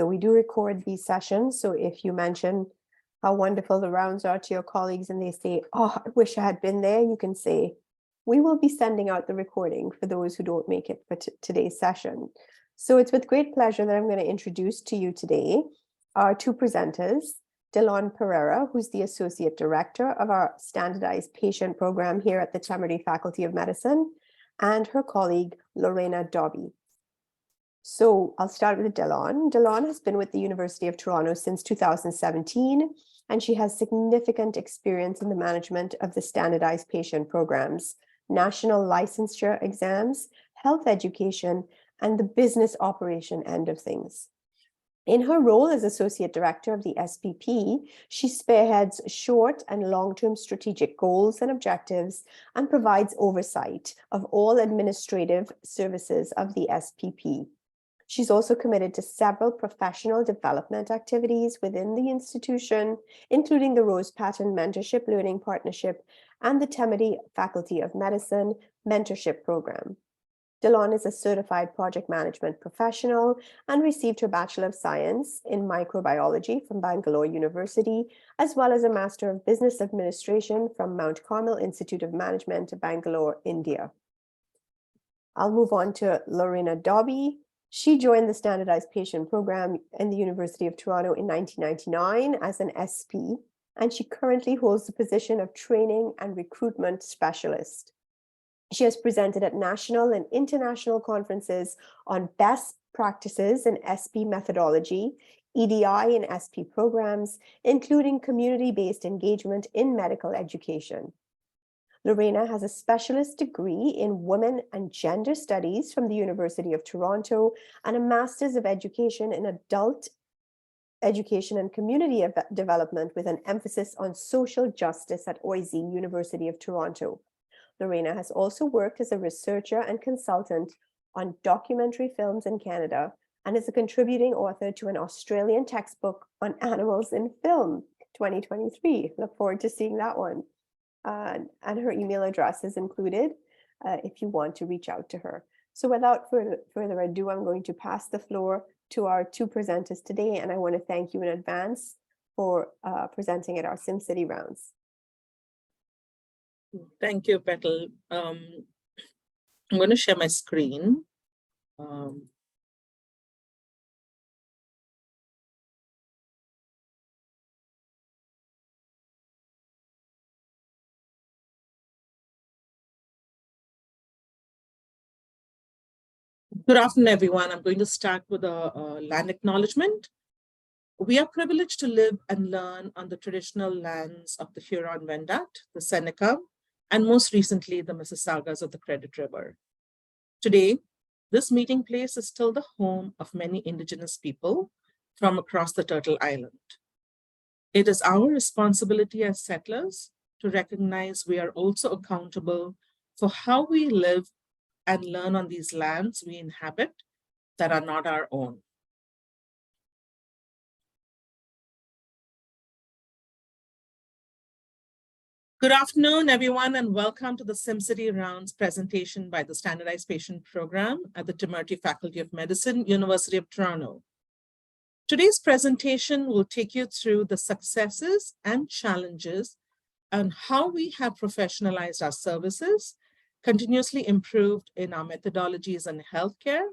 So we do record these sessions. So if you mention how wonderful the rounds are to your colleagues and they say, oh, I wish I had been there, you can say, we will be sending out the recording for those who don't make it for today's session. So it's with great pleasure that I'm going to introduce to you today our two presenters, Delon Pereira, who's the Associate Director of our Standardized Patient Program here at the Temerty Faculty of Medicine, and her colleague, Lorena Dobby. So I'll start with Delon. Delon has been with the University of Toronto since 2017, and she has significant experience in the management of the standardized patient programs, national licensure exams, health education, and the business operation end of things. In her role as Associate Director of the SPP, she spearheads short and long-term strategic goals and objectives and provides oversight of all administrative services of the SPP. She's also committed to several professional development activities within the institution, including the Rose Patten Mentorship Learning Partnership and the Temerty Faculty of Medicine Mentorship Program. Delon is a certified project management professional and received her Bachelor of Science in Microbiology from Bangalore University, as well as a Master of Business Administration from Mount Carmel Institute of Management, Bangalore, India. I'll move on to Lorena Dobby. She joined the Standardized Patient Program in the University of Toronto in 1999 as an SP, and she currently holds the position of Training and Recruitment Specialist. She has presented at national and international conferences on best practices in SP methodology, EDI and SP programs, including community-based engagement in medical education. Lorena has a specialist degree in Women and Gender Studies from the University of Toronto and a Master's of Education in Adult Education and Community Development with an emphasis on social justice at OISE, University of Toronto. Lorena has also worked as a researcher and consultant on documentary films in Canada and is a contributing author to an Australian textbook on animals in film, 2023. Look forward to seeing that one. And her email address is included if you want to reach out to her. So without further ado, I'm going to pass the floor to our two presenters today, and I want to thank you in advance for presenting at our SimCity rounds. Thank you, Petal. I'm going to share my screen. Good afternoon, everyone. I'm going to start with a land acknowledgement. We are privileged to live and learn on the traditional lands of the Huron-Wendat, the Seneca, and most recently, the Mississaugas of the Credit River. Today, this meeting place is still the home of many Indigenous people from across the Turtle Island. It is our responsibility as settlers to recognize we are also accountable for how we live and learn on these lands we inhabit that are not our own. Good afternoon, everyone, and welcome to the SimCity Rounds presentation by the Standardized Patient Program at the Temerty Faculty of Medicine, University of Toronto. Today's presentation will take you through the successes and challenges and how we have professionalized our services, continuously improved in our methodologies in healthcare,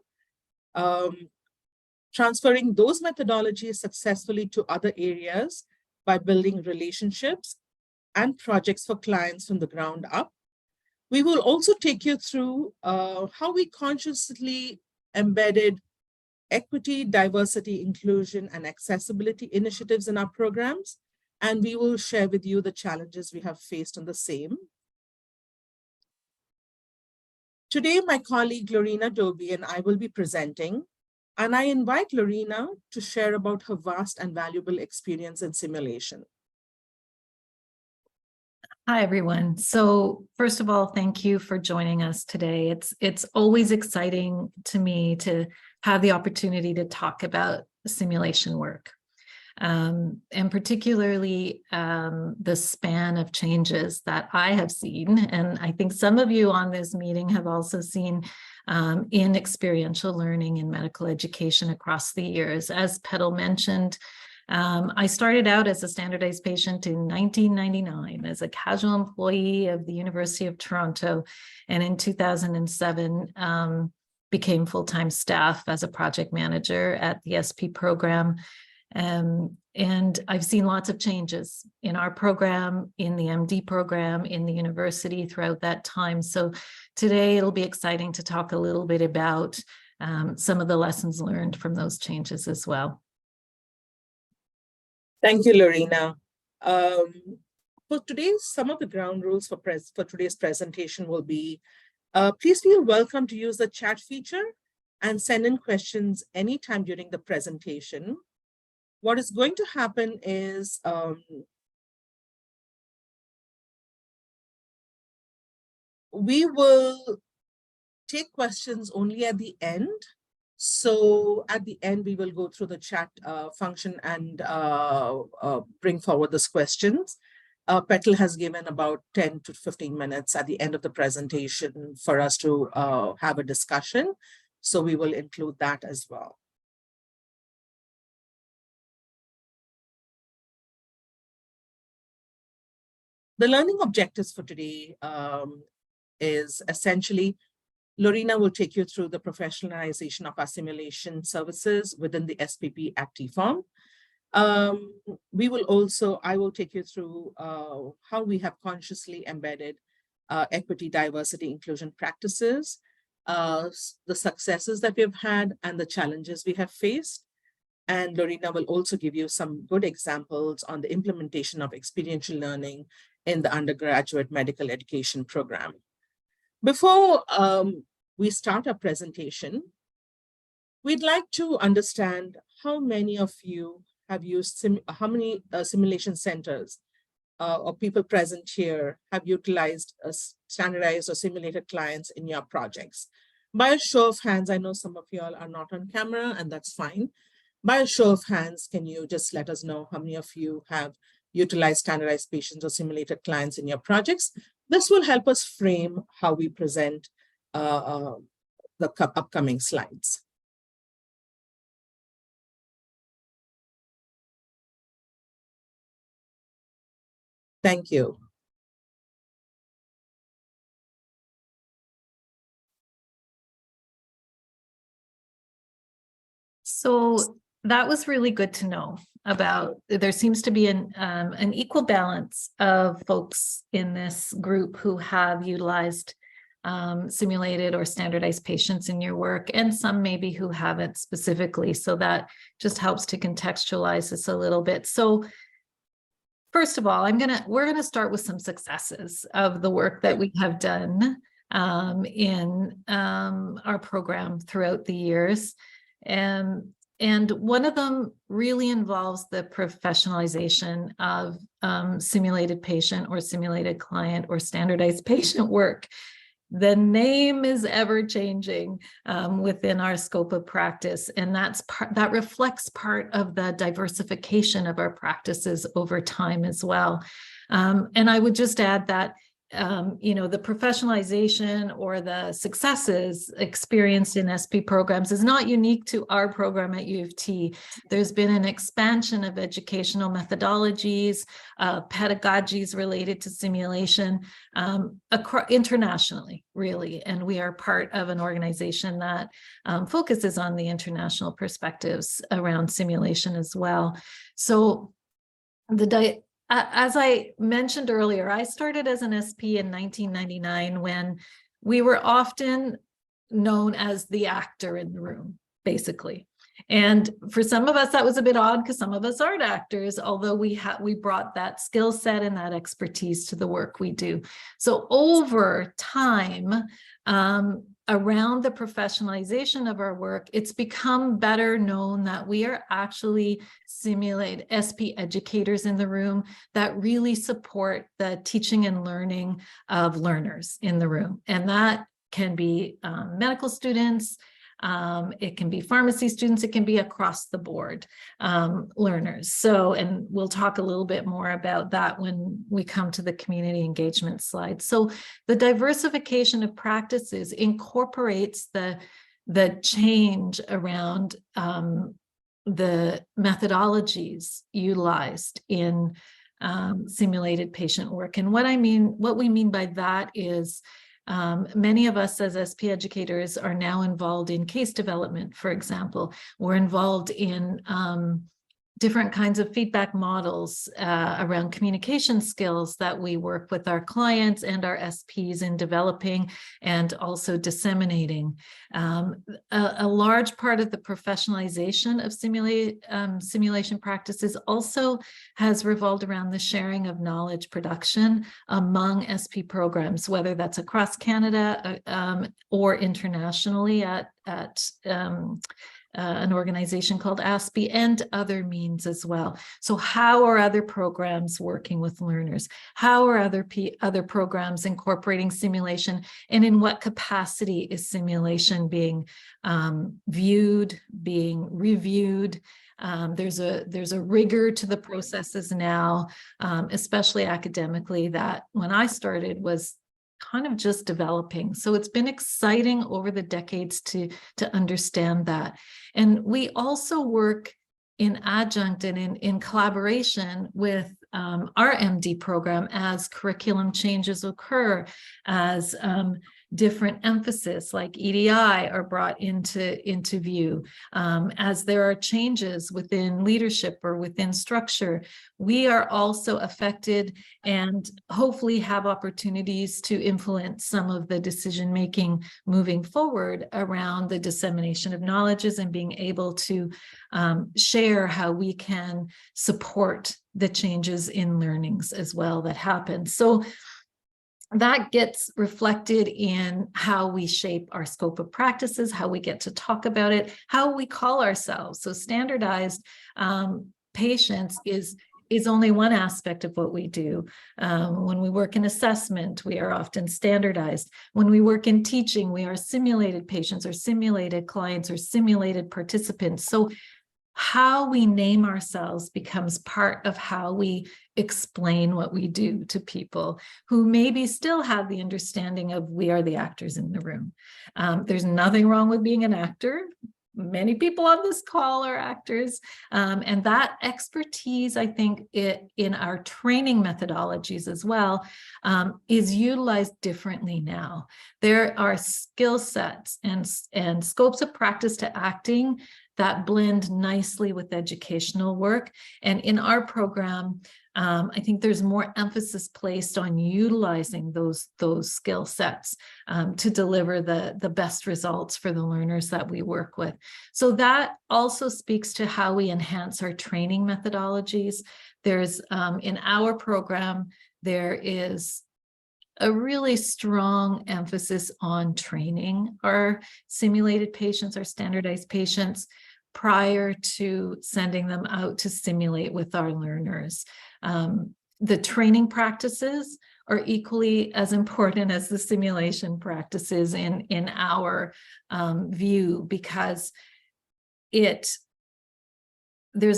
transferring those methodologies successfully to other areas by building relationships and projects for clients from the ground up. We will also take you through how we consciously embedded equity, diversity, inclusion, and accessibility initiatives in our programs, and we will share with you the challenges we have faced on the same. Today, my colleague Lorena Dobby and I will be presenting, and I invite Lorena to share about her vast and valuable experience in simulation. Hi, everyone. So first of all, thank you for joining us today. It's always exciting to me to have the opportunity to talk about simulation work. and particularly the span of changes that I have seen, and I think some of you on this meeting have also seen in experiential learning in medical education across the years. As Petal mentioned, I started out as a standardized patient in 1999 as a casual employee of the University of Toronto, and in 2007 became full-time staff as a project manager at the SP program. And I've seen lots of changes in our program, in the MD program, in the university throughout that time. So today it'll be exciting to talk a little bit about some of the lessons learned from those changes as well. Thank you, Lorena. For today, some of the ground rules for today's presentation will be, please feel welcome to use the chat feature and send in questions anytime during the presentation. What is going to happen is we will take questions only at the end. So at the end, we will go through the chat function and bring forward those questions. Petal has given about 10 to 15 minutes at the end of the presentation for us to have a discussion. So we will include that as well. The learning objectives for today is essentially, Lorena will take you through the professionalization of our simulation services within the SPP at TFORM. I will take you through how we have consciously embedded equity, diversity, inclusion practices, the successes that we've had and the challenges we have faced. And Lorena will also give you some good examples on the implementation of experiential learning in the undergraduate medical education program. Before we start our presentation, we'd like to understand how many of you have used, how many simulation centers or people present here have utilized standardized or simulated clients in your projects. By a show of hands, I know some of you all are not on camera, and that's fine. By a show of hands, can you just let us know how many of you have utilized standardized patients or simulated clients in your projects? This will help us frame how we present the upcoming slides. Thank you. So that was really good to know about. There seems to be an equal balance of folks in this group who have utilized simulated or standardized patients in your work, and some maybe who haven't specifically. So that just helps to contextualize this a little bit. So first of all, we're gonna start with some successes of the work that we have done in our program throughout the years. And one of them really involves the professionalization of simulated patient or simulated client or standardized patient work. The name is ever changing within our scope of practice, and that reflects part of the diversification of our practices over time as well. And I would just add that the professionalization or the successes experienced in SP programs is not unique to our program at U of T. There's been an expansion of educational methodologies, pedagogies related to simulation internationally, really. And we are part of an organization that focuses on the international perspectives around simulation as well. So as I mentioned earlier, I started as an SP in 1999 when we were often known as the actor in the room, basically. And for some of us, that was a bit odd because some of us aren't actors, although we brought that skill set and that expertise to the work we do. So over time, around the professionalization of our work, it's become better known that we are actually simulated SP educators in the room that really support the teaching and learning of learners in the room. And that can be medical students, It can be pharmacy students, it can be across the board learners. So, and we'll talk a little bit more about that when we come to the community engagement slide. So the diversification of practices incorporates the change around the methodologies utilized in simulated patient work. And what we mean by that is many of us as SP educators are now involved in case development, for example. We're involved in different kinds of feedback models around communication skills that we work with our clients and our SPs in developing and also disseminating. A large part of the professionalization of simulation practices also has revolved around the sharing of knowledge production among SP programs, whether that's across Canada or internationally at an organization called ASPE and other means as well. So how are other programs working with learners? How are other programs incorporating simulation? And in what capacity is simulation being viewed, being reviewed? There's a rigor to the processes now, especially academically, that when I started was kind of just developing. So it's been exciting over the decades to understand that. And we also work in adjunct and in collaboration with our MD program as curriculum changes occur, as different emphasis like EDI are brought into view, as there are changes within leadership or within structure. We are also affected and hopefully have opportunities to influence some of the decision making moving forward around the dissemination of knowledges and being able to share how we can support the changes in learnings as well that happen. So that gets reflected in how we shape our scope of practices, how we get to talk about it, how we call ourselves. So standardized patients is only one aspect of what we do. When we work in assessment, we are often standardized. When we work in teaching, we are simulated patients or simulated clients or simulated participants. So how we name ourselves becomes part of how we explain what we do to people who maybe still have the understanding of we are the actors in the room. There's nothing wrong with being an actor. Many people on this call are actors, and that expertise, I think, in our training methodologies as well, is utilized differently now. There are skill sets and scopes of practice to acting that blend nicely with educational work. And in our program, I think there's more emphasis placed on utilizing those skill sets to deliver the best results for the learners that we work with. So that also speaks to how we enhance our training methodologies. There's, in our program, there is a really strong emphasis on training our simulated patients, our standardized patients, prior to sending them out to simulate with our learners. The training practices are equally as important as the simulation practices in our view, because there's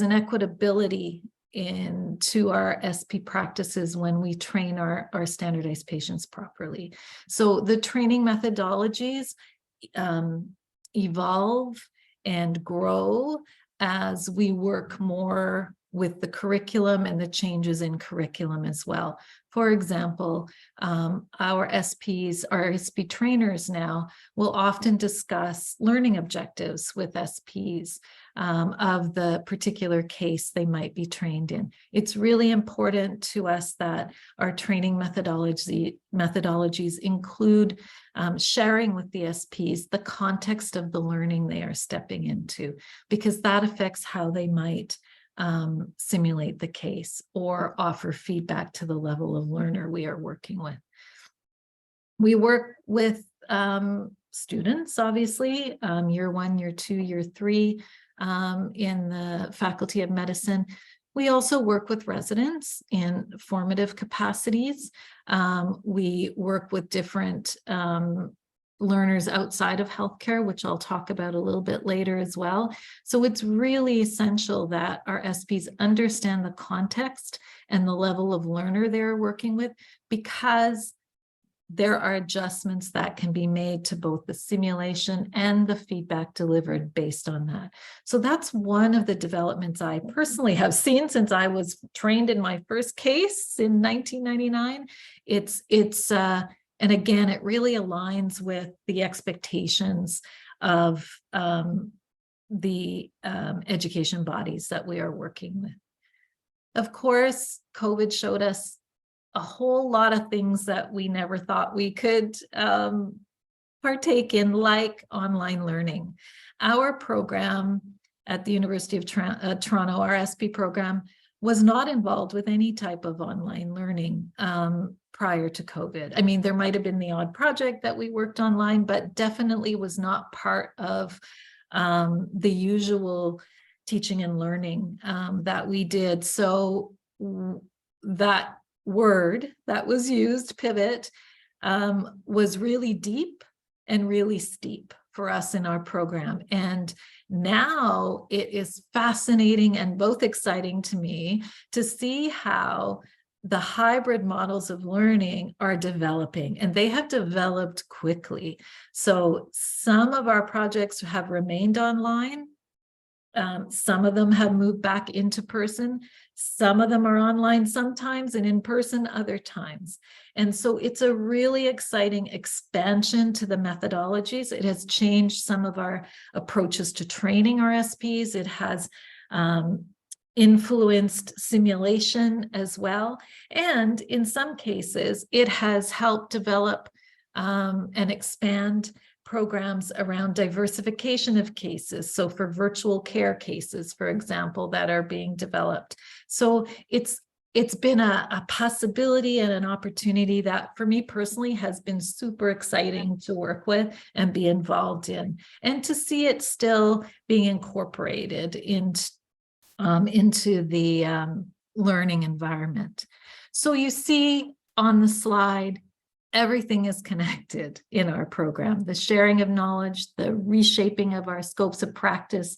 an equitability into our SP practices when we train our standardized patients properly. So the training methodologies evolve and grow as we work more with the curriculum and the changes in curriculum as well. For example, our SPs, our SP trainers now will often discuss learning objectives with SPs of the particular case they might be trained in. It's really important to us that our training methodologies include sharing with the SPs the context of the learning they are stepping into, because that affects how they might simulate the case or offer feedback to the level of learner we are working with. We work with students, obviously, year 1, year 2, year 3 in the Faculty of Medicine. We also work with residents in formative capacities. We work with different learners outside of healthcare, which I'll talk about a little bit later as well. So it's really essential that our SPs understand the context and the level of learner they're working with, because there are adjustments that can be made to both the simulation and the feedback delivered based on that. So that's one of the developments I personally have seen since I was trained in my first case in 1999. And again, it really aligns with the expectations of the education bodies that we are working with. Of course, COVID showed us a whole lot of things that we never thought we could partake in, like online learning. Our program at the University of Toronto, our SP program, was not involved with any type of online learning prior to COVID. I mean, there might have been the odd project that we worked online, but definitely was not part of the usual teaching and learning that we did. So that word that was used, pivot, was really deep and really steep for us in our program. And now it is fascinating and both exciting to me to see how the hybrid models of learning are developing, and they have developed quickly. So some of our projects have remained online. Some of them have moved back into person. Some of them are online sometimes and in person other times. And so it's a really exciting expansion to the methodologies. It has changed some of our approaches to training our SPs. It has influenced simulation as well. And in some cases, it has helped develop and expand programs around diversification of cases. So for virtual care cases, for example, that are being developed. So it's been a possibility and an opportunity that for me personally has been super exciting to work with and be involved in, and to see it still being incorporated into the learning environment. So you see on the slide, everything is connected in our program, the sharing of knowledge, the reshaping of our scopes of practice,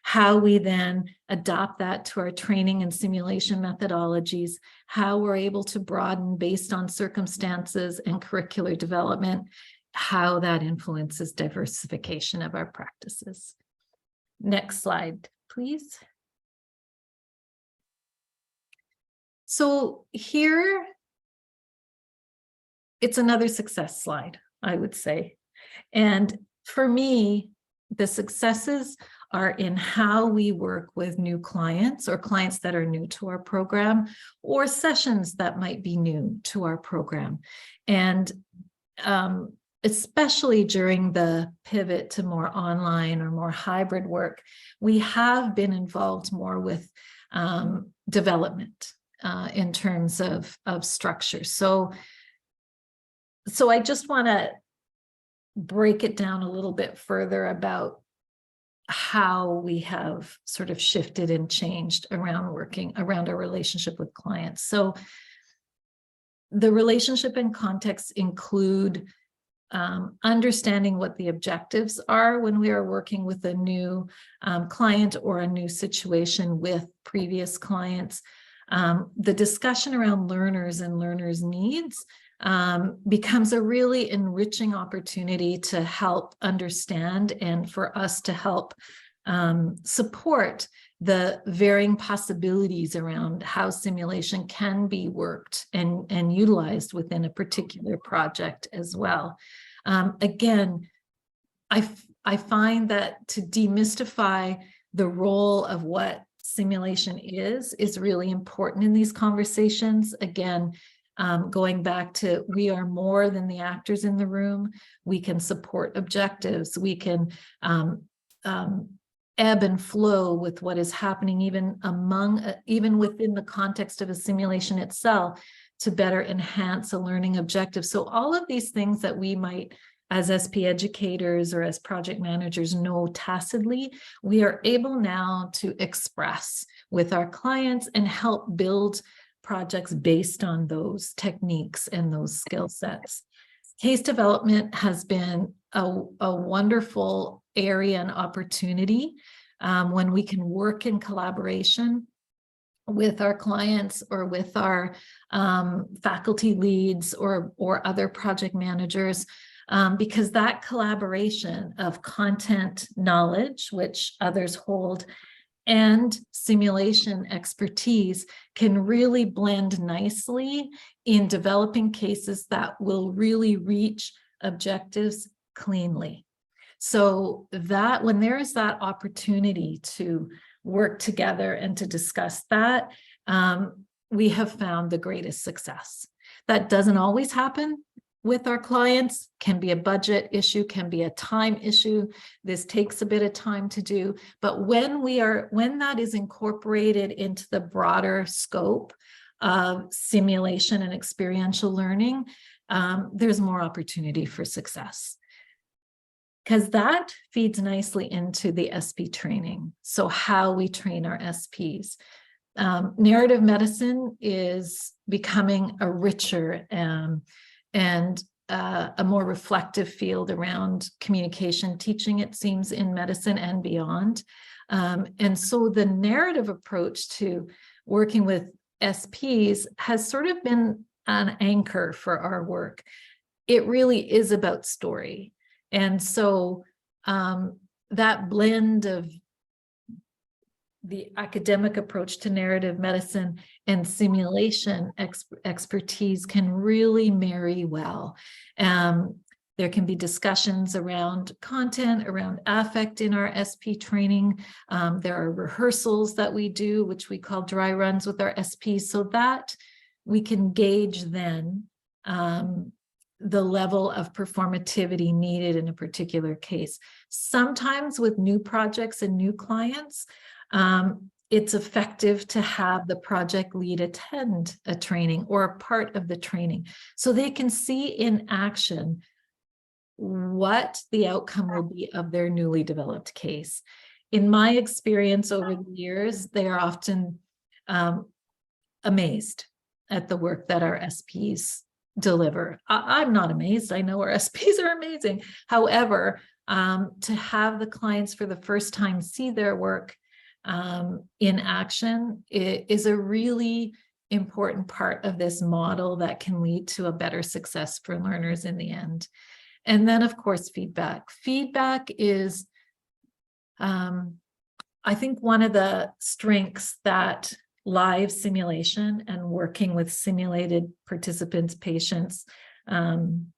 how we then adopt that to our training and simulation methodologies, how we're able to broaden based on circumstances and curricular development, how that influences diversification of our practices. Next slide, please. So here, it's another success slide, I would say. And for me, the successes are in how we work with new clients or clients that are new to our program, or sessions that might be new to our program. And especially during the pivot to more online or more hybrid work, we have been involved more with development in terms of structure. So I just want to break it down a little bit further about how we have sort of shifted and changed around working around our relationship with clients. So the relationship and context include understanding what the objectives are when we are working with a new client or a new situation with previous clients. The discussion around learners and learners' needs becomes a really enriching opportunity to help understand and for us to help support the varying possibilities around how simulation can be worked and utilized within a particular project as well. Again, I find that to demystify the role of what simulation is really important in these conversations. Again, going back to, we are more than the actors in the room. We can support objectives. We can ebb and flow with what is happening even within the context of a simulation itself to better enhance a learning objective. So all of these things that we might, as SP educators or as project managers, know tacitly, we are able now to express with our clients and help build projects based on those techniques and those skill sets. Case development has been a wonderful area and opportunity when we can work in collaboration with our clients or with our faculty leads or other project managers, because that collaboration of content knowledge, which others hold, and simulation expertise can really blend nicely in developing cases that will really reach objectives cleanly. So that when there is that opportunity to work together and to discuss that, we have found the greatest success. That doesn't always happen with our clients, can be a budget issue, can be a time issue. This takes a bit of time to do, but when that is incorporated into the broader scope of simulation and experiential learning, there's more opportunity for success. Because that feeds nicely into the SP training. So how we train our SPs. Narrative medicine is becoming a richer and a more reflective field around communication teaching, it seems, in medicine and beyond. And so the narrative approach to working with SPs has sort of been an anchor for our work. It really is about story. And so that blend of the academic approach to narrative medicine and simulation expertise can really marry well. There can be discussions around content, around affect in our SP training. There are rehearsals that we do, which we call dry runs with our SPs, so that we can gauge then the level of performativity needed in a particular case. Sometimes with new projects and new clients, it's effective to have the project lead attend a training or a part of the training so they can see in action what the outcome will be of their newly developed case. In my experience over the years, they are often amazed at the work that our SPs deliver. I'm not amazed. I know our SPs are amazing. However, to have the clients for the first time see their work in action is a really important part of this model that can lead to a better success for learners in the end. And then, of course, feedback. Feedback is, I think, one of the strengths that live simulation and working with simulated participants, patients, and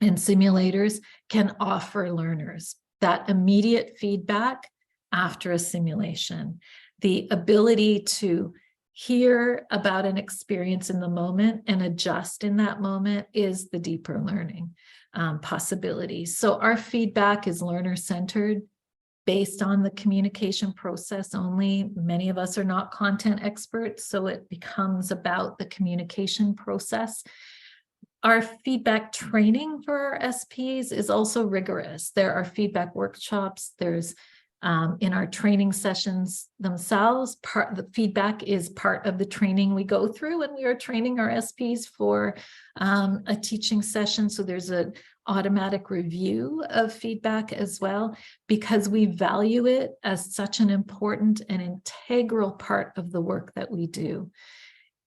simulators can offer learners. That immediate feedback after a simulation, the ability to hear about an experience in the moment and adjust in that moment is the deeper learning possibility. So our feedback is learner-centered, based on the communication process only. Many of us are not content experts, so it becomes about the communication process. Our feedback training for our SPs is also rigorous. There are feedback workshops. There's in our training sessions themselves, the feedback is part of the training we go through when we are training our SPs for a teaching session. So there's an automatic review of feedback as well, because we value it as such an important and integral part of the work that we do.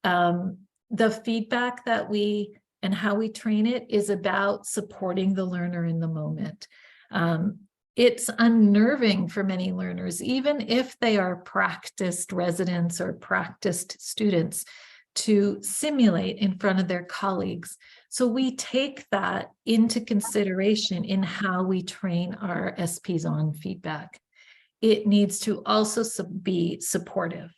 The feedback that we and how we train it is about supporting the learner in the moment. It's unnerving for many learners, even if they are practiced residents or practiced students, to simulate in front of their colleagues. So we take that into consideration in how we train our SPs on feedback. It needs to also be supportive.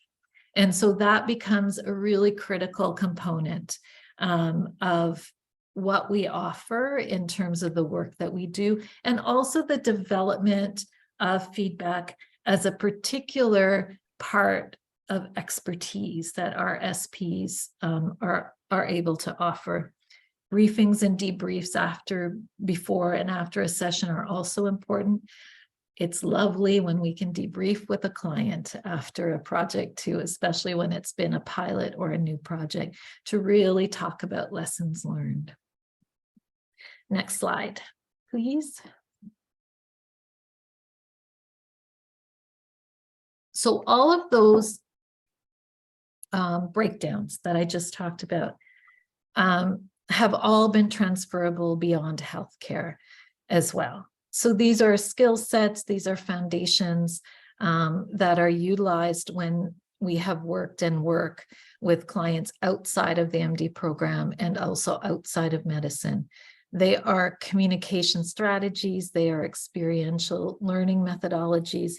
And so that becomes a really critical component of what we offer in terms of the work that we do, and also the development of feedback as a particular part of expertise that our SPs are able to offer. Briefings and debriefs before and after a session are also important. It's lovely when we can debrief with a client after a project too, especially when it's been a pilot or a new project, to really talk about lessons learned. Next slide, please. So all of those breakdowns that I just talked about have all been transferable beyond healthcare as well. So these are skill sets, these are foundations that are utilized when we have worked and work with clients outside of the MD program and also outside of medicine. They are communication strategies, they are experiential learning methodologies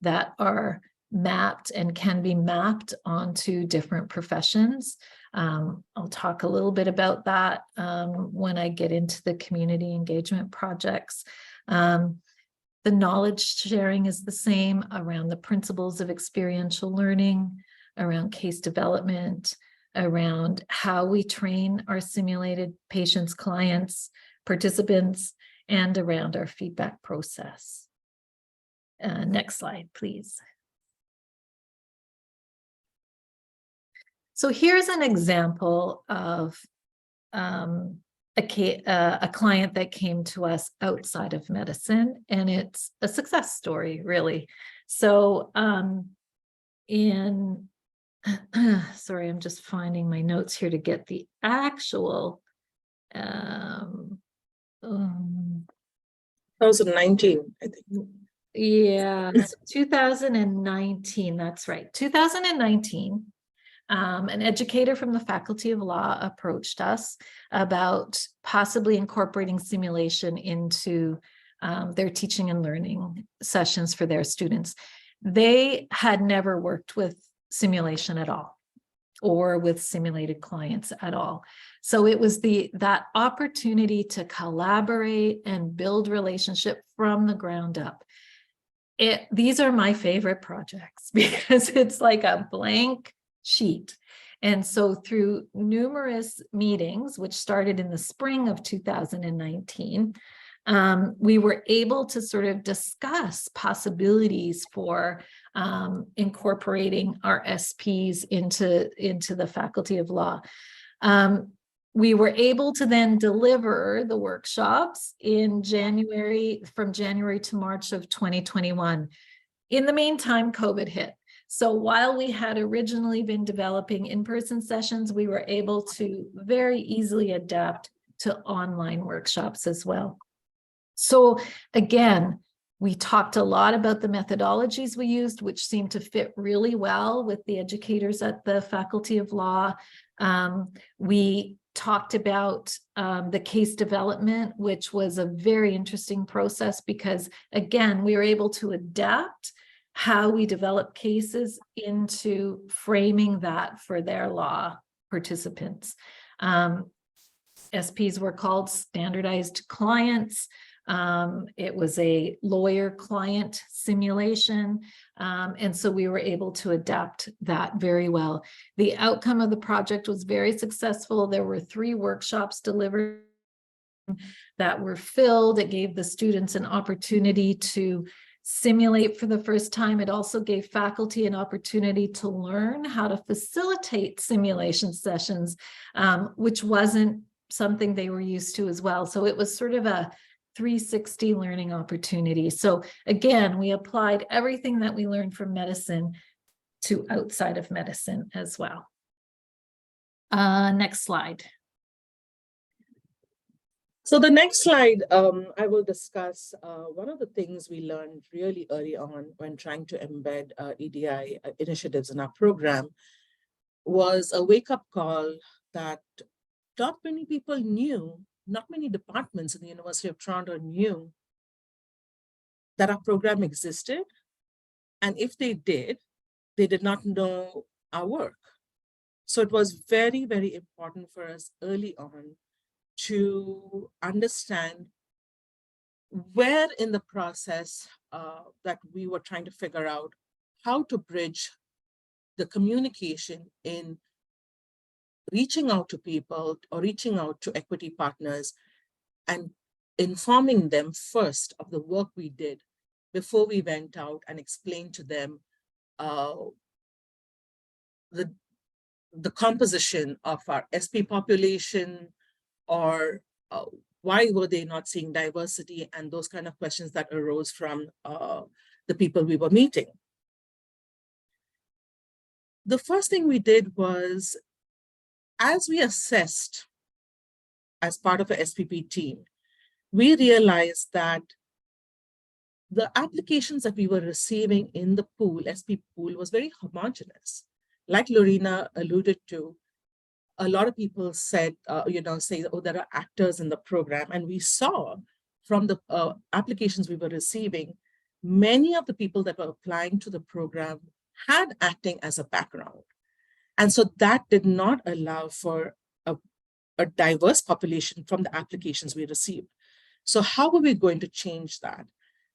that are mapped and can be mapped onto different professions. I'll talk a little bit about that when I get into the community engagement projects. The knowledge sharing is the same around the principles of experiential learning, around case development, around how we train our simulated patients, clients, participants, and around our feedback process. Next slide, please. So here's an example of a client that came to us outside of medicine, and it's a success story, really. So sorry, I'm just finding my notes here to get the actual 2019, I think. Yeah, 2019, that's right. 2019, an educator from the Faculty of Law approached us about possibly incorporating simulation into their teaching and learning sessions for their students. They had never worked with simulation at all, or with simulated clients at all. So it was that opportunity to collaborate and build relationship from the ground up. These are my favorite projects because it's like a blank sheet. And so through numerous meetings, which started in the spring of 2019, we were able to sort of discuss possibilities for incorporating our SPs into the Faculty of Law. We were able to then deliver the workshops in January, from January to March of 2021. In the meantime, COVID hit. So while we had originally been developing in-person sessions, we were able to very easily adapt to online workshops as well. So again, we talked a lot about the methodologies we used, which seemed to fit really well with the educators at the Faculty of Law. We talked about the case development, which was a very interesting process because, again, we were able to adapt how we develop cases into framing that for their law participants. SPs were called standardized clients. It was a lawyer-client simulation, and so we were able to adapt that very well. The outcome of the project was very successful. There were 3 workshops delivered that were filled. It gave the students an opportunity to simulate for the first time. It also gave faculty an opportunity to learn how to facilitate simulation sessions, which wasn't something they were used to as well. So it was sort of a 360 learning opportunity. So again, we applied everything that we learned from medicine to outside of medicine as well. Next slide. So the next slide, I will discuss one of the things we learned really early on when trying to embed EDI initiatives in our program was a wake-up call that not many people knew, not many departments in the University of Toronto knew that our program existed. And if they did not know our work. So it was very, very important for us early on to understand where in the process that we were trying to figure out how to bridge the communication in reaching out to people or reaching out to equity partners and informing them first of the work we did before we went out and explained to them the composition of our SP population, or why were they not seeing diversity, and those kind of questions that arose from the people we were meeting. The first thing we did was, as we assessed as part of a SPP team, we realized that the applications that we were receiving in the pool, SP pool, was very homogeneous. Like Lorena alluded to, a lot of people said, say, oh, there are actors in the program. And we saw from the applications we were receiving, many of the people that were applying to the program had acting as a background. And so that did not allow for a diverse population from the applications we received. So how were we going to change that?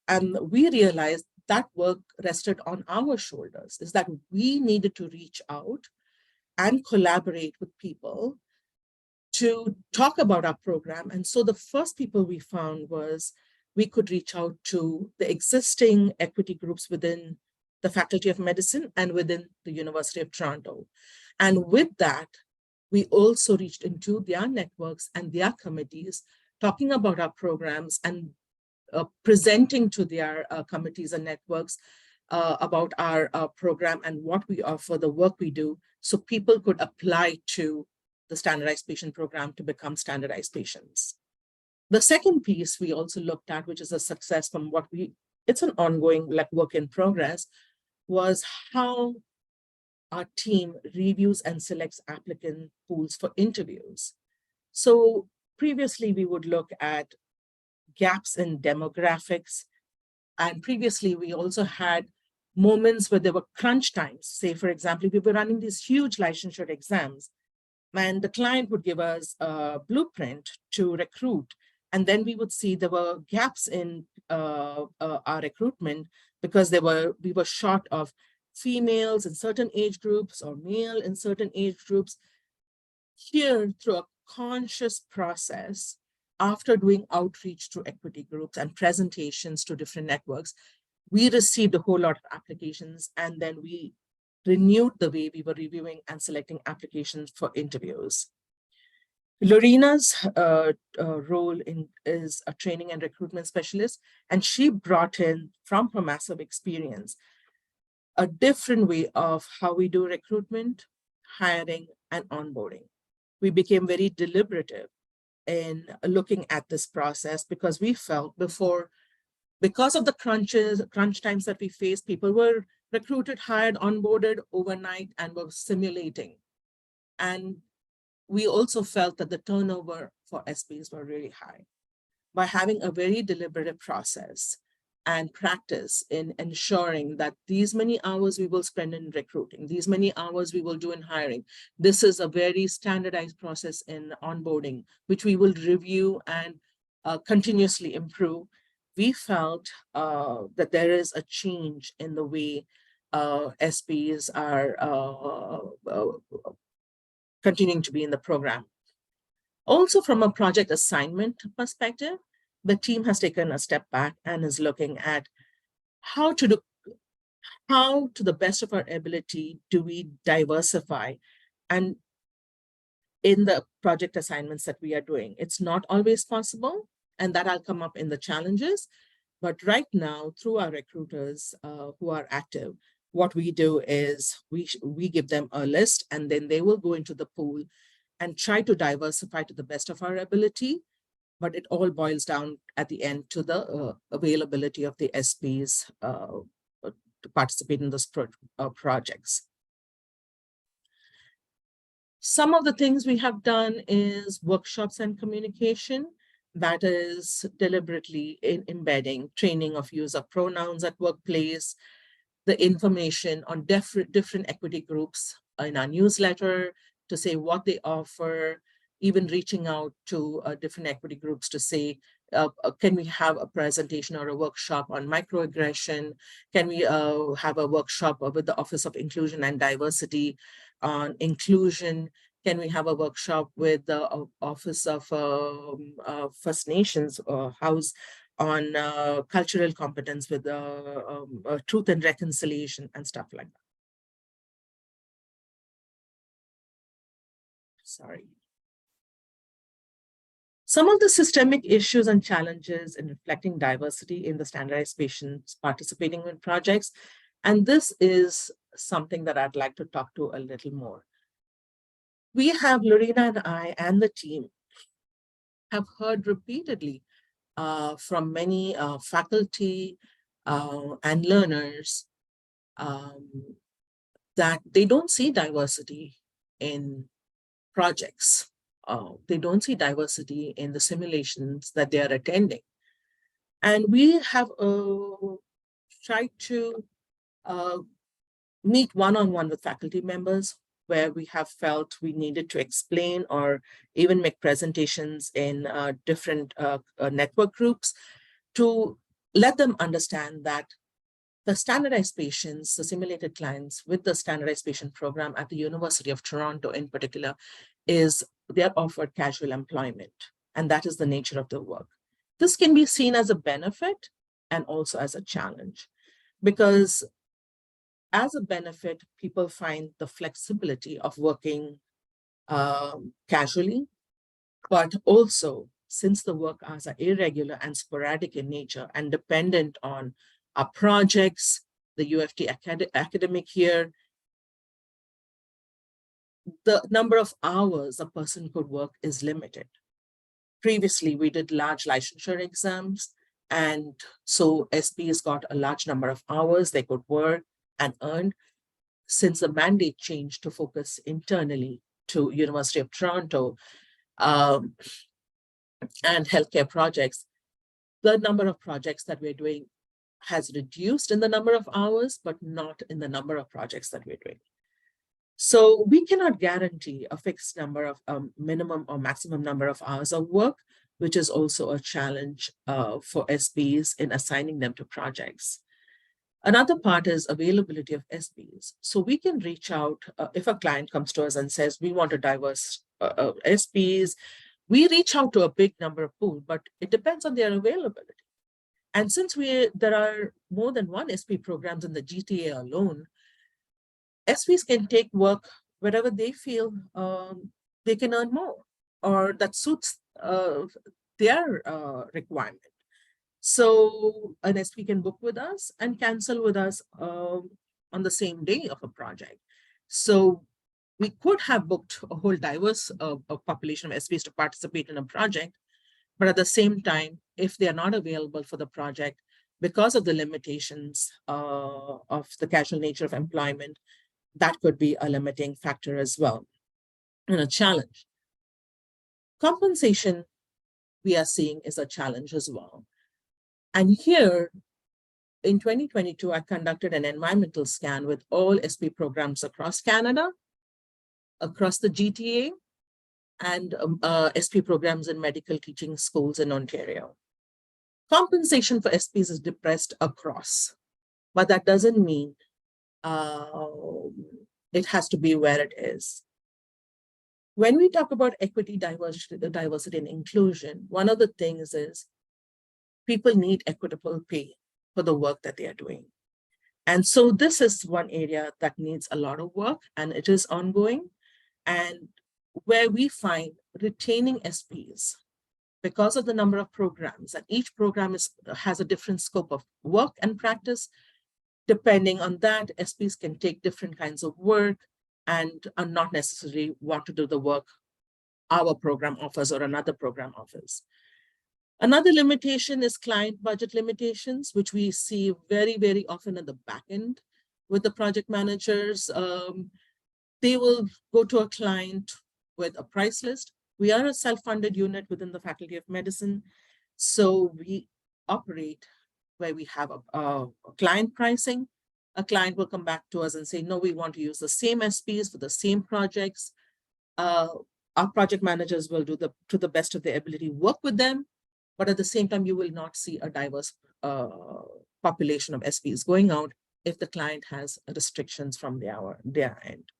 And we realized that work rested on our shoulders, is that we needed to reach out and collaborate with people to talk about our program. And so the first people we found was we could reach out to the existing equity groups within the Faculty of Medicine and within the University of Toronto. And with that, we also reached into their networks and their committees, talking about our programs and presenting to their committees and networks about our program and what we offer, the work we do, so people could apply to the standardized patient program to become standardized patients. The second piece we also looked at, which is a success from what it's an ongoing work in progress, was how our team reviews and selects applicant pools for interviews. So previously we would look at gaps in demographics. And previously we also had moments where there were crunch times. Say, for example, we were running these huge licensure exams and the client would give us a blueprint to recruit. And then we would see there were gaps in our recruitment because we were short of females in certain age groups or male in certain age groups. Here, through a conscious process, after doing outreach to equity groups and presentations to different networks, we received a whole lot of applications, and then we renewed the way we were reviewing and selecting applications for interviews. Lorena's role is a training and recruitment specialist, and she brought in, from her massive experience, a different way of how we do recruitment, hiring, and onboarding. We became very deliberative in looking at this process because we felt because of the crunch times that we faced, people were recruited, hired, onboarded overnight, and were simulating. And we also felt that the turnover for SPs were really high. By having a very deliberative process and practice in ensuring that these many hours we will spend in recruiting, these many hours we will do in hiring. This is a very standardized process in onboarding, which we will review and continuously improve. We felt that there is a change in the way SPs are continuing to be in the program. Also, from a project assignment perspective, the team has taken a step back and is looking at how to the best of our ability do we diversify. And in the project assignments that we are doing, it's not always possible, and that will come up in the challenges. But right now, through our recruiters who are active, what we do is we give them a list, and then they will go into the pool and try to diversify to the best of our ability. But it all boils down at the end to the availability of the SPs to participate in those projects. Some of the things we have done is workshops and communication. That is deliberately embedding training of use of pronouns at workplace, the information on different equity groups in our newsletter to say what they offer, even reaching out to different equity groups to say, can we have a presentation or a workshop on microaggression? Can we have a workshop with the Office of Inclusion and Diversity on inclusion? Can we have a workshop with the Office of First Nations House on cultural competence with truth and reconciliation and stuff like that? Sorry. Some of the systemic issues and challenges in reflecting diversity in the standardized patients participating in projects, And this is something that I'd like to talk to a little more. We have, Lorena and I and the team have heard repeatedly from many faculty and learners that they don't see diversity in projects. They don't see diversity in the simulations that they are attending. And we have tried to meet one-on-one with faculty members where we have felt we needed to explain or even make presentations in different network groups to let them understand that the standardized patients, the simulated clients with the standardized patient program at the University of Toronto in particular, is they're offered casual employment, and that is the nature of the work. This can be seen as a benefit and also as a challenge, because as a benefit, people find the flexibility of working casually, but also since the work hours are irregular and sporadic in nature and dependent on our projects, the UFT academic year, the number of hours a person could work is limited. Previously, we did large licensure exams, and so SPs got a large number of hours they could work and earn. Since the mandate changed to focus internally to University of Toronto and healthcare projects, the number of projects that we're doing has reduced in the number of hours, but not in the number of projects that we're doing. So we cannot guarantee a fixed number of minimum or maximum number of hours of work, which is also a challenge for SPs in assigning them to projects. Another part is availability of SPs. So we can reach out if a client comes to us and says, we want a diverse SPs, we reach out to a big number of pool, but it depends on their availability. And since there are more than one SP programs in the GTA alone, SPs can take work wherever they feel they can earn more or that suits their requirement. So an SP can book with us and cancel with us on the same day of a project. So we could have booked a whole diverse population of SPs to participate in a project, but at the same time, if they are not available for the project because of the limitations of the casual nature of employment, that could be a limiting factor as well and a challenge. Compensation, we are seeing, is a challenge as well. And here, in 2022, I conducted an environmental scan with all SP programs across Canada, across the GTA, and SP programs in medical teaching schools in Ontario. Compensation for SPs is depressed across, but that doesn't mean it has to be where it is. When we talk about equity, diversity and inclusion, one of the things is people need equitable pay for the work that they are doing. And so this is one area that needs a lot of work, and it is ongoing. And where we find retaining SPs, because of the number of programs, and each program has a different scope of work and practice, depending on that, SPs can take different kinds of work and are not necessarily want to do the work our program offers or another program offers. Another limitation is client budget limitations, which we see very, very often at the back end with the project managers. They will go to a client with a price list. We are a self-funded unit within the Faculty of Medicine, so we operate where we have a client pricing. A client will come back to us and say, no, we want to use the same SPs for the same projects. Our project managers will do to the best of their ability work with them, but at the same time, you will not see a diverse population of SPs going out if the client has restrictions from their end.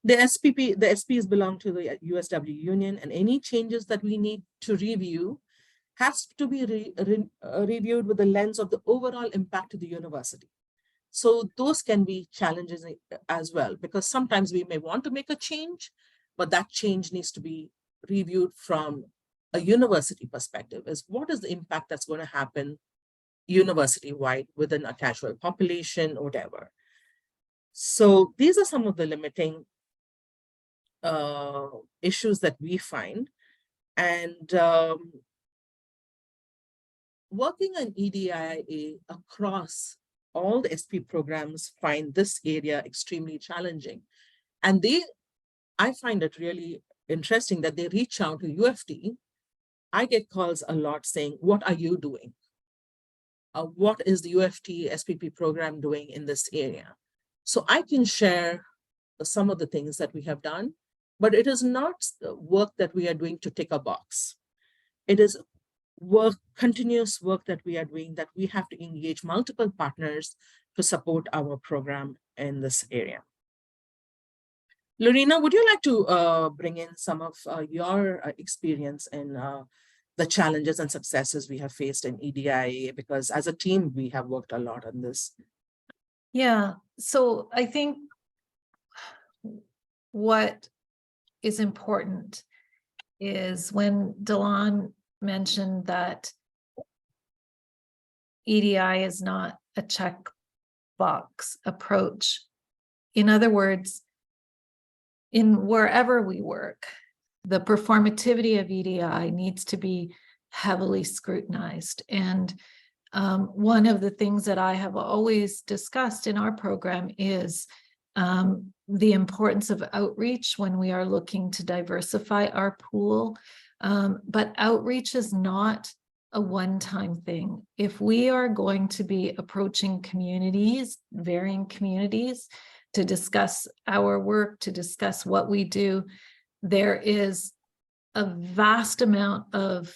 The SPs belong to the USW union, and any changes that we need to review has to be reviewed with the lens of the overall impact to the university. So those can be challenges as well, because sometimes we may want to make a change, but that change needs to be reviewed from a university perspective. Is what is the impact that's going to happen university-wide within a casual population or whatever. So these are some of the limiting issues that we find. And working on EDIA across all the SP programs find this area extremely challenging. And I find it really interesting that they reach out to UFT. I get calls a lot saying, what are you doing? What is the UFT SPP program doing in this area? So I can share some of the things that we have done, but it is not the work that we are doing to tick a box. It is continuous work that we are doing, that we have to engage multiple partners to support our program in this area. Lorena, would you like to bring in some of your experience in the challenges and successes we have faced in EDIA? Because as a team, we have worked a lot on this. Yeah, so I think what is important is when Delon mentioned that EDI is not a checkbox approach. In other words, in wherever we work, the performativity of EDI needs to be heavily scrutinized. And one of the things that I have always discussed in our program is the importance of outreach when we are looking to diversify our pool. But outreach is not a one-time thing. If we are going to be approaching communities, varying communities, to discuss our work, to discuss what we do, there is a vast amount of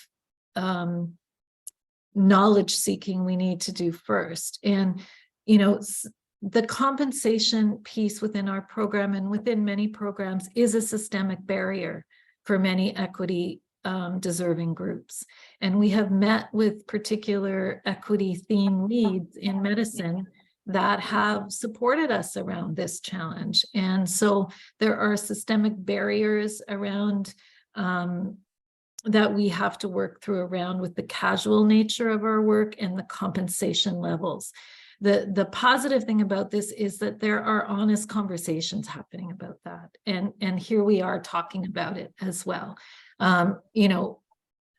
knowledge seeking we need to do first. And, you know, the compensation piece within our program and within many programs is a systemic barrier for many equity deserving groups. And we have met with particular equity theme leads in medicine that have supported us around this challenge. And so there are systemic barriers around that we have to work through around with the casual nature of our work and the compensation levels. The positive thing about this is that there are honest conversations happening about that. And here we are talking about it as well. You know,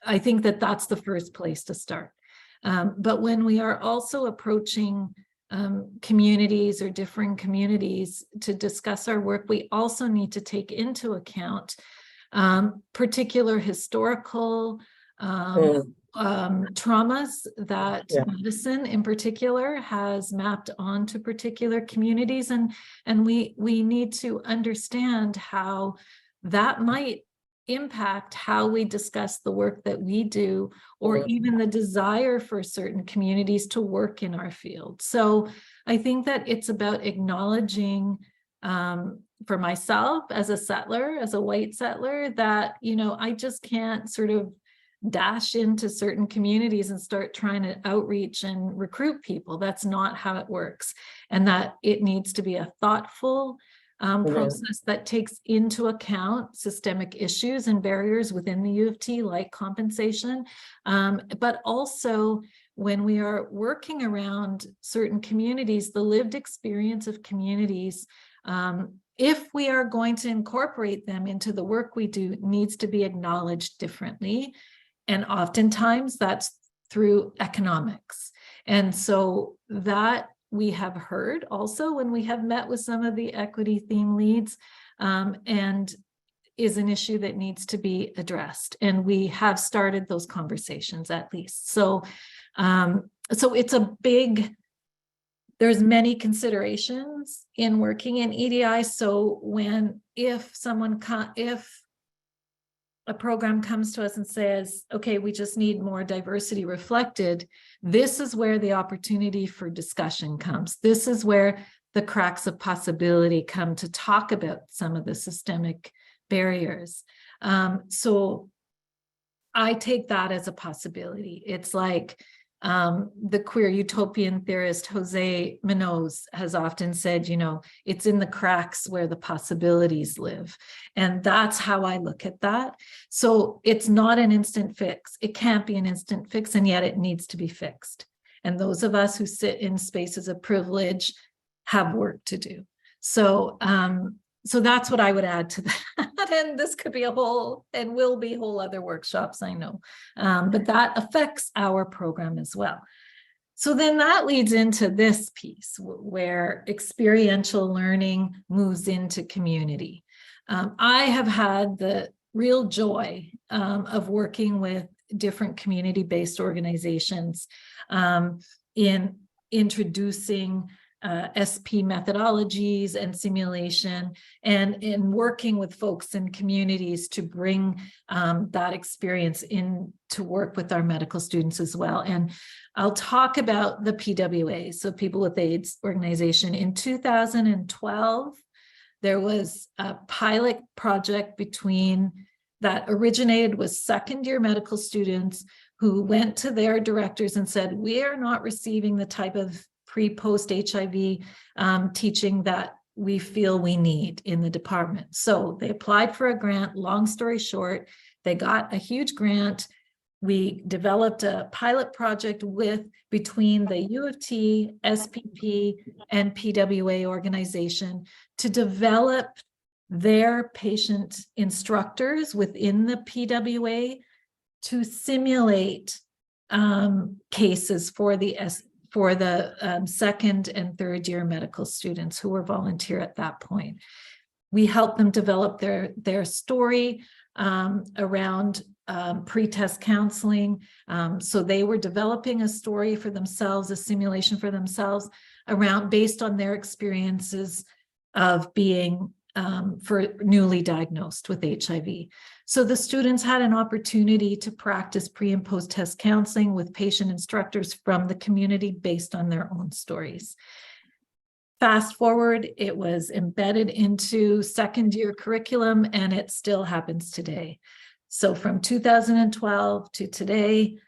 I think that that's the first place to start. But when we are also approaching communities or differing communities to discuss our work, we also need to take into account particular historical traumas that medicine in particular has mapped onto particular communities. And we need to understand how that might impact how we discuss the work that we do, or even the desire for certain communities to work in our field. So I think that it's about acknowledging for myself as a settler, as a white settler, that, you know, I just can't sort of dash into certain communities and start trying to outreach and recruit people. That's not how it works. And that it needs to be a thoughtful process that takes into account systemic issues and barriers within the U of T, like compensation, but also when we are working around certain communities, the lived experience of communities, if we are going to incorporate them into the work we do, needs to be acknowledged differently. And oftentimes that's through economics. And so that we have heard also when we have met with some of the equity theme leads, and is an issue that needs to be addressed. And we have started those conversations at least. So, so it's a big, there's many considerations in working in EDI. So if a program comes to us and says, okay, we just need more diversity reflected, this is where the opportunity for discussion comes. This is where the cracks of possibility come to talk about some of the systemic barriers. So I take that as a possibility. It's like the queer utopian theorist Jose Munoz has often said, you know, it's in the cracks where the possibilities live. And that's how I look at that. So it's not an instant fix. It can't be an instant fix, and yet it needs to be fixed. And those of us who sit in spaces of privilege have work to do. So, so that's what I would add to that. And this could be a whole, and will be whole other workshops, I know. But that affects our program as well. So then that leads into this piece where experiential learning moves into community. I have had the real joy of working with different community-based organizations in introducing SP methodologies and simulation, and in working with folks in communities to bring that experience in to work with our medical students as well. And I'll talk about the PWA, so People with AIDS organization. In 2012, there was a pilot project between that originated with second-year medical students who went to their directors and said, we are not receiving the type of pre-post HIV teaching that we feel we need in the department. So they applied for a grant. Long story short, they got a huge grant. We developed a pilot project between the U of T, SPP, and PWA organization to develop their patient instructors within the PWA to simulate cases for the second and third year medical students who were volunteer at that point. We helped them develop their story around pre-test counseling. So they were developing a story for themselves, a simulation for themselves based on their experiences of being for newly diagnosed with HIV. So the students had an opportunity to practice pre and post-test counseling with patient instructors from the community based on their own stories. Fast forward, it was embedded into second-year curriculum, and it still happens today. So from 2012 to today,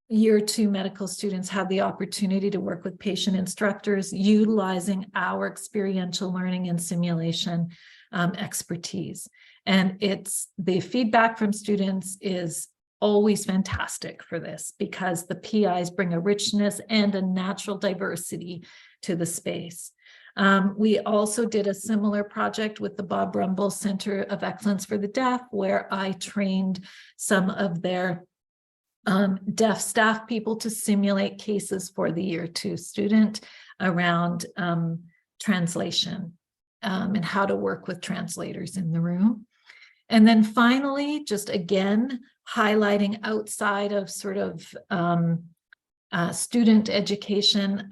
year 2 medical students have the opportunity to work with patient instructors utilizing our experiential learning and simulation expertise. And the feedback from students is always fantastic for this because the PIs bring a richness and a natural diversity to the space. We also did a similar project with the Bob Rumble Center of Excellence for the Deaf, where I trained some of their deaf staff people to simulate cases for the year 2 student around translation and how to work with translators in the room. And then finally, just again, highlighting outside of sort of student education,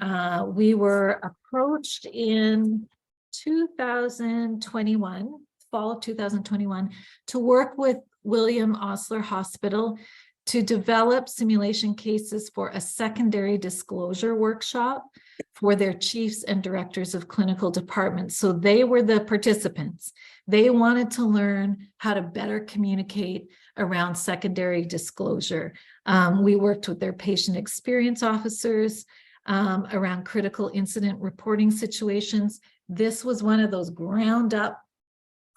we were approached in 2021, fall of 2021, to work with William Osler Hospital to develop simulation cases for a secondary disclosure workshop for their chiefs and directors of clinical departments. So they were the participants. They wanted to learn how to better communicate around secondary disclosure. We worked with their patient experience officers around critical incident reporting situations. This was one of those from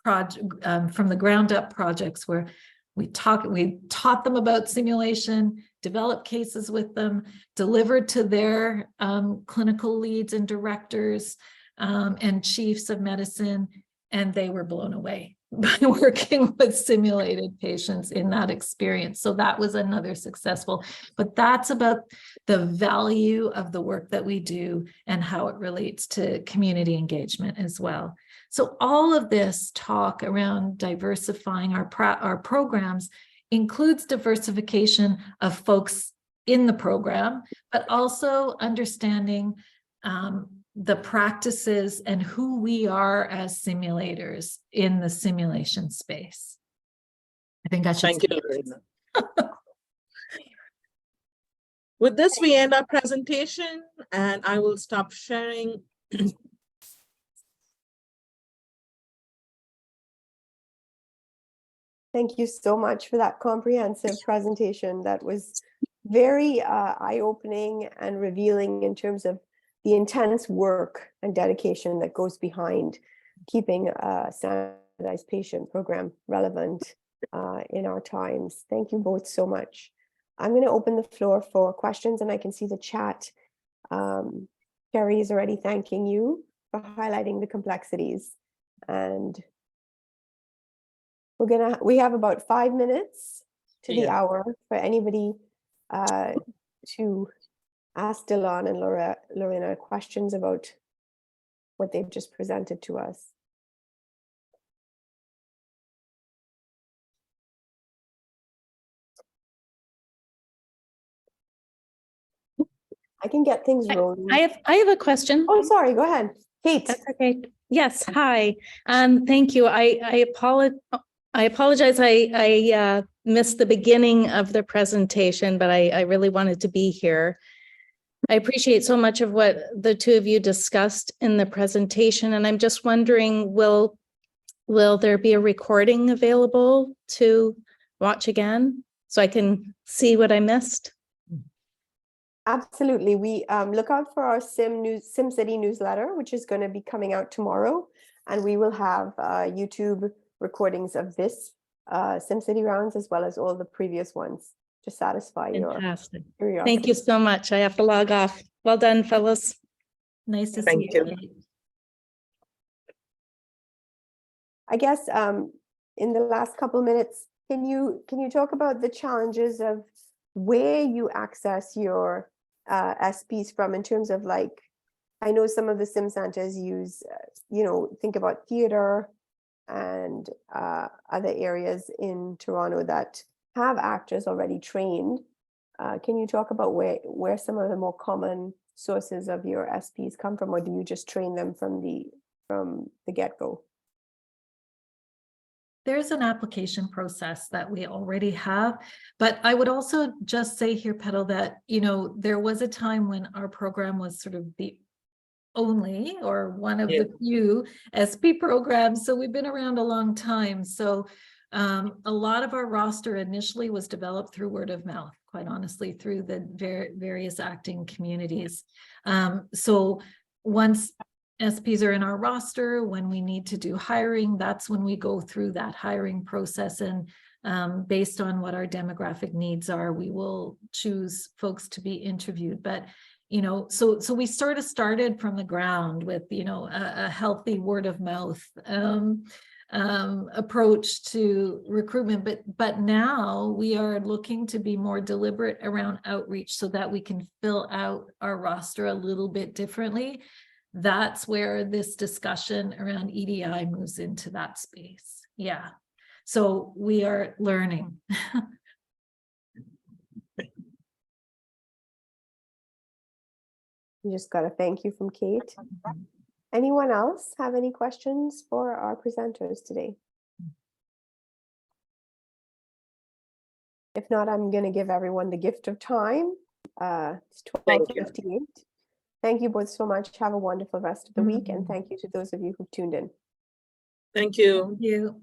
the ground up projects where we taught them about simulation, developed cases with them, delivered to their clinical leads and directors and chiefs of medicine, and they were blown away by working with simulated patients in that experience. So that was another successful, but that's about the value of the work that we do and how it relates to community engagement as well. So all of this talk around diversifying our programs includes diversification of folks in the program, but also understanding the practices and who we are as simulators in the simulation space. I think I should. Thank you, Pereira. With this, we end our presentation, and I will stop sharing. Thank you so much for that comprehensive presentation. That was very eye-opening and revealing in terms of the intense work and dedication that goes behind keeping a standardized patient program relevant in our times. Thank you both so much. I'm going to open the floor for questions, and I can see the chat. Carrie is already thanking you for highlighting the complexities, and we have about 5 minutes to the Yeah. hour for anybody to ask Delon and Lorena questions about what they've just presented to us. I can get things rolling. I have a question. Oh, sorry, go ahead. Kate. That's okay. Yes, hi. Thank you. I apologize. I missed the beginning of the presentation, but I really wanted to be here. I appreciate so much of what the two of you discussed in the presentation, and I'm just wondering, will there be a recording available to watch again so I can see what I missed? Absolutely. We look out for our SimCity newsletter, which is going to be coming out tomorrow, and we will have YouTube recordings of this SimCity rounds as well as all the previous ones to satisfy your Fantastic. curiosity. Thank you so much. I have to log off. Well done, fellas. Nice to Thank see you. you. Kate. I guess in the last couple of minutes, can you talk about the challenges of where you access your SPs from, in terms of, like, I know some of the sim centers use, think about theater and other areas in Toronto that have actors already trained. Can you talk about where some of the more common sources of your SPs come from, or do you just train them from the get-go? There's an application process that we already have, but I would also just say here, Petal, that, there was a time when our program was sort of the only or one of the few SP programs. So we've been around a long time. So a lot of our roster initially was developed through word of mouth, quite honestly, through the various acting communities. So once SPs are in our roster, when we need to do hiring, that's when we go through that hiring process, and based on what our demographic needs are, we will choose folks to be interviewed. But so we sort of started from the ground with a healthy word of mouth approach to recruitment, but now we are looking to be more deliberate around outreach so that we can fill out our roster a little bit differently. That's where this discussion around EDI moves into that space. Yeah. So we are learning. You just got a thank you from Kate. Anyone else have any questions for our presenters today? If not, I'm going to give everyone the gift of time. It's 12:58. Thank you both so much. Have a wonderful rest of the week, and thank you to those of you who tuned in. Thank you. Thank you.